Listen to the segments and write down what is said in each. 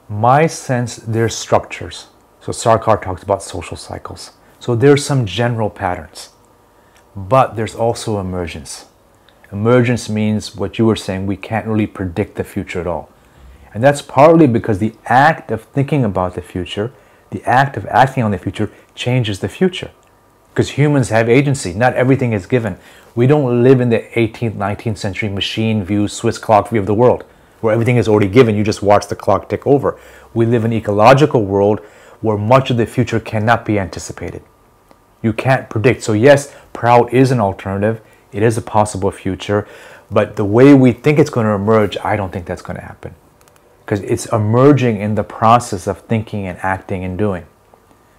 My sense, there's structures. So Sarkar talks about social cycles. So there's some general patterns, but there's also emergence. Emergence means what you were saying, we can't really predict the future at all. And that's partly because the act of thinking about the future, the act of acting on the future changes the future. Because humans have agency. Not everything is given. We don't live in the 18th, 19th century machine view, Swiss clock view of the world, where everything is already given. You just watch the clock tick over. We live in an ecological world where much of the future cannot be anticipated. You can't predict. So yes, PROUT is an alternative. It is a possible future. But the way we think it's going to emerge, I don't think that's going to happen. Because it's emerging in the process of thinking and acting and doing.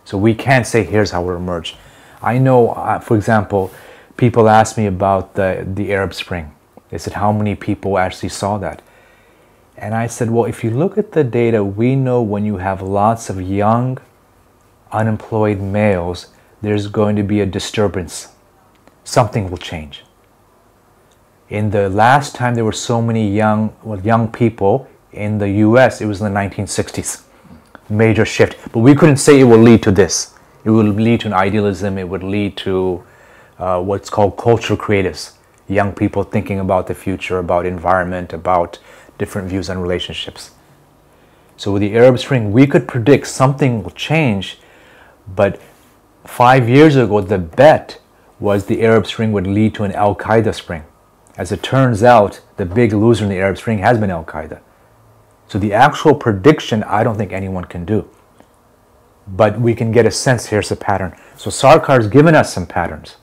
So we can't say, here's how it'll emerge. I know, for example, people ask me about the Arab Spring. They said, how many people actually saw that? And I said, well, if you look at the data, we know when you have lots of young, unemployed males, there's going to be a disturbance. Something will change. In the last time there were so many young people in the US, it was in the 1960s. Major shift. But we couldn't say it will lead to this. It would lead to an idealism. It would lead to what's called cultural creatives. Young people thinking about the future, about environment, about different views on relationships. So with the Arab Spring, we could predict something will change, but 5 years ago, the bet was the Arab Spring would lead to an Al-Qaeda spring. As it turns out, the big loser in the Arab Spring has been Al-Qaeda. So the actual prediction, I don't think anyone can do. But we can get a sense, here's a pattern. So Sarkar's given us some patterns.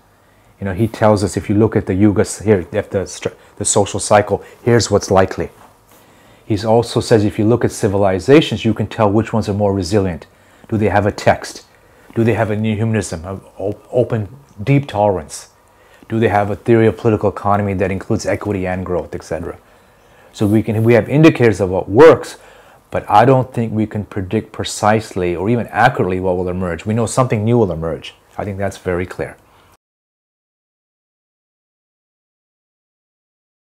You know, he tells us if you look at the yugas here, if the social cycle, here's what's likely. He also says if you look at civilizations, you can tell which ones are more resilient. Do they have a text? Do they have a new humanism, an open, deep tolerance? Do they have a theory of political economy that includes equity and growth, etc.? So we have indicators of what works, but I don't think we can predict precisely or even accurately what will emerge. We know something new will emerge. I think that's very clear.